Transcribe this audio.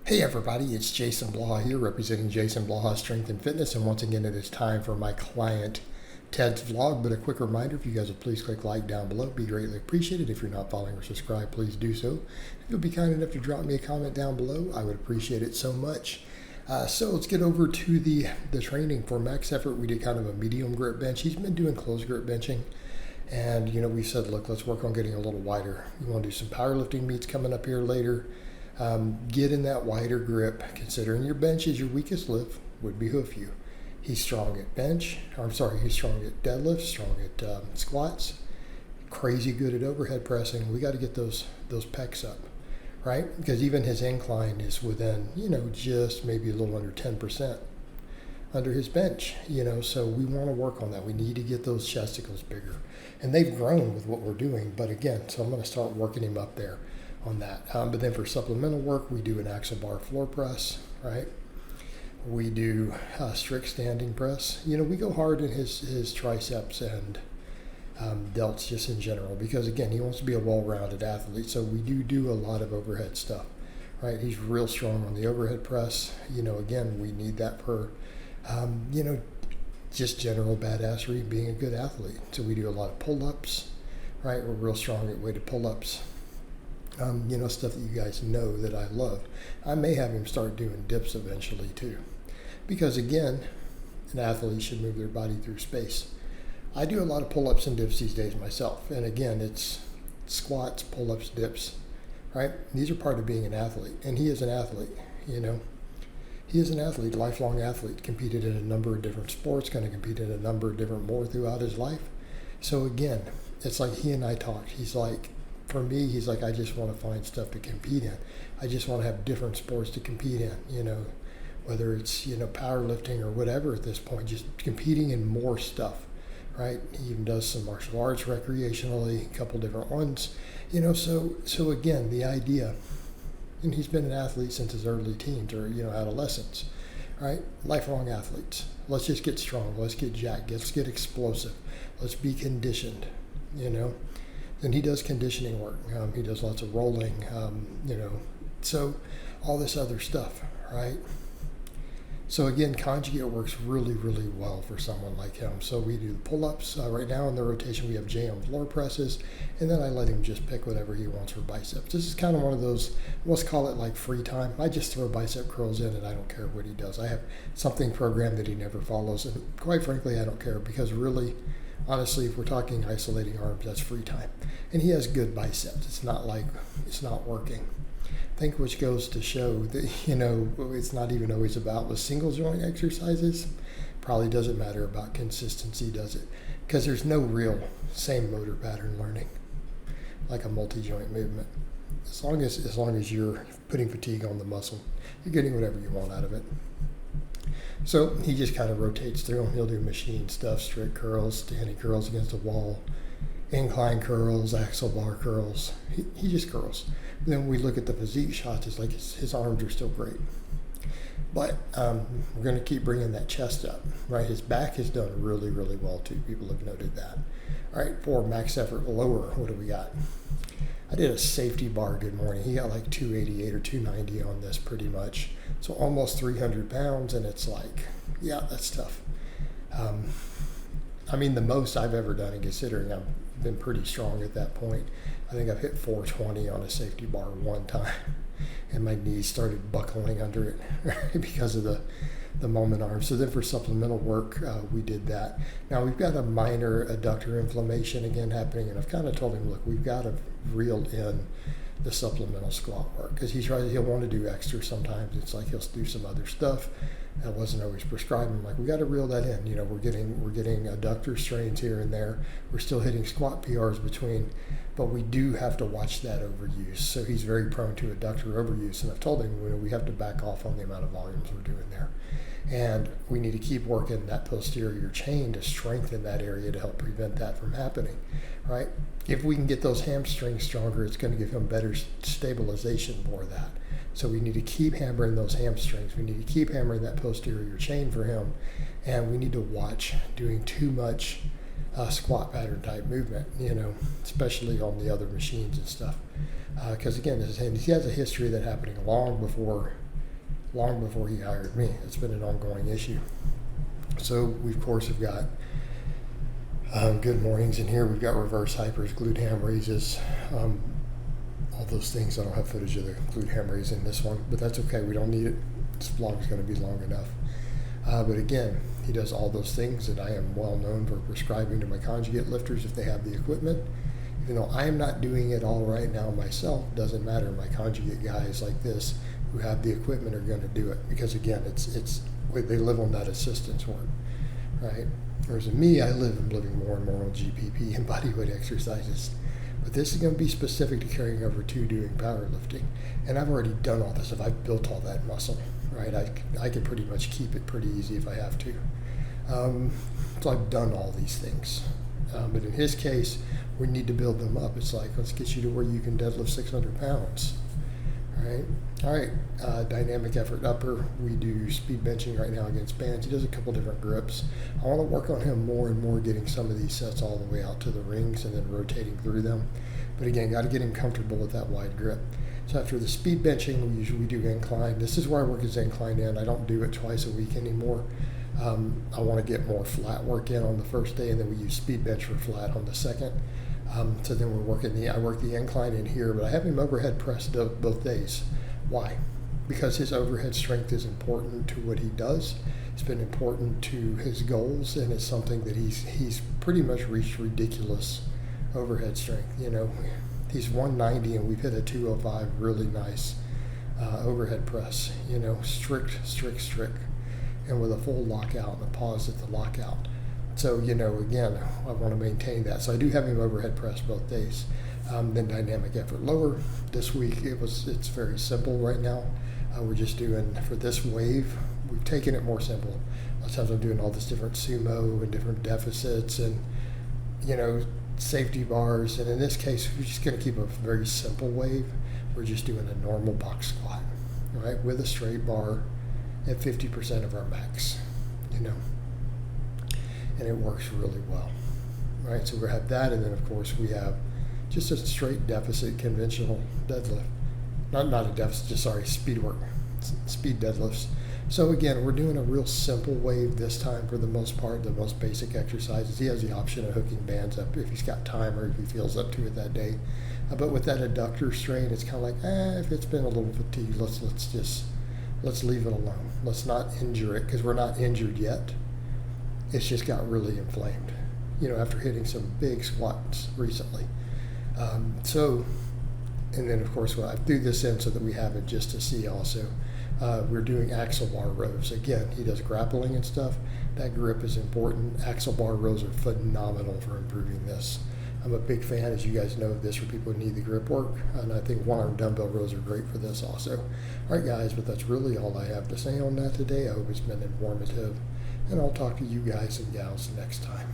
Hey everybody, it's Jason Blaha here representing Jason Blaha Strength and Fitness, and once again it is time for my client Ted's vlog. But a quick reminder, if you guys would please click like down below, be greatly appreciated. If you're not following or subscribed, please do so. If you'll be kind enough to drop me a comment down below, I would appreciate it so much. So let's get over to the training for max effort. We did kind of a medium grip bench. He's been doing closed grip benching, and we said, look, let's work on getting a little wider. You want to do some powerlifting meets coming up here later. Get in that wider grip. Considering your bench is your weakest lift, would behoove you. He's strong at he's strong at deadlifts, strong at squats, crazy good at overhead pressing. We got to get those pecs up, right? Because even his incline is within, just maybe a little under 10% under his bench, so we want to work on that. We need to get those chesticles bigger. And they've grown with what we're doing, but again, so I'm going to start working him up there on that. But then for supplemental work, we do an axle bar floor press, right? We do strict standing press. We go hard in his triceps and delts just in general, because again, he wants to be a well-rounded athlete. So we do a lot of overhead stuff, right? He's real strong on the overhead press. Again, we need that for, just general badassery, being a good athlete. So we do a lot of pull-ups, right? We're real strong at weighted pull-ups. Stuff that you guys know that I love. I may have him start doing dips eventually too, because again, an athlete should move their body through space. I do a lot of pull-ups and dips these days myself, and again, it's squats, pull-ups, dips, right? These are part of being an athlete, and he is an athlete. He is an athlete, lifelong athlete, competed in a number of different sports, going to compete in a number of different more throughout his life. So again, it's like he and I talked. For me, he's like, I just want to find stuff to compete in. I just want to have different sports to compete in, whether it's, powerlifting or whatever at this point, just competing in more stuff, right? He even does some martial arts recreationally, a couple different ones, so again, the idea, and he's been an athlete since his early teens or, adolescence, right? Lifelong athletes. Let's just get strong. Let's get jacked. Let's get explosive. Let's be conditioned, And he does conditioning work. He does lots of rolling, so all this other stuff, right? So again, Conjugate works really, really well for someone like him. So we do the pull-ups. Right now in the rotation, we have JM floor presses, and then I let him just pick whatever he wants for biceps. This is kind of one of those, let's call it like free time. I just throw bicep curls in, and I don't care what he does. I have something programmed that he never follows, and quite frankly, I don't care, because really, honestly, if we're talking isolating arms, that's free time. And he has good biceps. It's not like it's not working. I think which goes to show that, it's not even always about the single joint exercises. Probably doesn't matter about consistency, does it? Because there's no real same motor pattern learning like a multi-joint movement. As long as you're putting fatigue on the muscle, you're getting whatever you want out of it. So he just kind of rotates through them. He'll do machine stuff, strict curls, standing curls against a wall, incline curls, axle bar curls. He just curls. And then we look at the physique shots. It's like his arms are still great. But we're going to keep bringing that chest up, right? His back has done really, really well too. People have noted that. All right, for max effort lower, what do we got? I did a safety bar good morning. He got like 288 or 290 on this pretty much. So almost 300 pounds, and it's like, yeah, that's tough. The most I've ever done, and considering I've been pretty strong at that point, I think I've hit 420 on a safety bar one time, and my knees started buckling under it because of the moment arm. So then for supplemental work, we did that. Now we've got a minor adductor inflammation again happening, and I've kind of told him, look, we've got to reel in the supplemental squat work, because he'll want to do extra sometimes. It's like he'll do some other stuff that wasn't always prescribed. I'm like, we got to reel that in. We're getting adductor strains here and there. We're still hitting squat PRs between, but we do have to watch that overuse. So he's very prone to adductor overuse, and I've told him we have to back off on the amount of volumes we're doing there. And we need to keep working that posterior chain to strengthen that area to help prevent that from happening, right? If we can get those hamstrings stronger, it's going to give him better stabilization for that. So we need to keep hammering those hamstrings. We need to keep hammering that posterior chain for him. And we need to watch doing too much squat pattern type movement, especially on the other machines and stuff. Because again, he has a history of that happening long before long before he hired me. It's been an ongoing issue. So we, of course, have got good mornings in here. We've got reverse hypers, glute ham raises, all those things. I don't have footage of the glute ham raise in this one, but that's okay. We don't need it. This vlog is going to be long enough. But again, he does all those things that I am well known for prescribing to my conjugate lifters if they have the equipment. Even though I am not doing it all right now myself, doesn't matter. My conjugate guys like this who have the equipment are going to do it, because again, they live on that assistance work, right? Whereas in me, I'm living more and more on GPP and bodyweight exercises. But this is going to be specific to carrying over to doing powerlifting. And I've already done all this. If I've built all that muscle, right, I can pretty much keep it pretty easy if I have to. So I've done all these things. But in his case, we need to build them up. It's like, let's get you to where you can deadlift 600 pounds. All right, dynamic effort upper. We do speed benching right now against bands. He does a couple different grips. I want to work on him more and more, getting some of these sets all the way out to the rings and then rotating through them. But again, got to get him comfortable with that wide grip. So after the speed benching, we usually do incline. This is where I work his incline in. I don't do it twice a week anymore. I want to get more flat work in on the first day, and then we use speed bench for flat on the second. So then I work the incline in here, but I have him overhead press both days. Why? Because his overhead strength is important to what he does. It's been important to his goals, and it's something that he's pretty much reached ridiculous overhead strength. You know, he's 190 and we've hit a 205, really nice overhead press. You know, strict, and with a full lockout and a pause at the lockout. So, you know, again, I want to maintain that. So I do have him overhead press both days. Then dynamic effort lower. This week it's very simple right now. We're just doing, for this wave, we've taken it more simple. A lot of times I'm doing all this different sumo and different deficits and, you know, safety bars. And in this case, we're just going to keep a very simple wave. We're just doing a normal box squat, right, with a straight bar at 50% of our max, you know. And it works really well, right? So we have that, and then of course we have just a straight deficit conventional deadlift. Not a deficit, just speed work, speed deadlifts. So again, we're doing a real simple wave this time for the most part, the most basic exercises. He has the option of hooking bands up if he's got time or if he feels up to it that day. But with that adductor strain, it's kind of like, if it's been a little fatigued, let's leave it alone. Let's not injure it, because we're not injured yet. It's just got really inflamed, you know, after hitting some big squats recently. And then of course, I threw this in so that we have it just to see also. We're doing axle bar rows. Again, he does grappling and stuff. That grip is important. Axle bar rows are phenomenal for improving this. I'm a big fan, as you guys know, of this for people who need the grip work. And I think one-arm dumbbell rows are great for this also. All right, guys, but that's really all I have to say on that today. I hope it's been informative. And I'll talk to you guys and gals next time.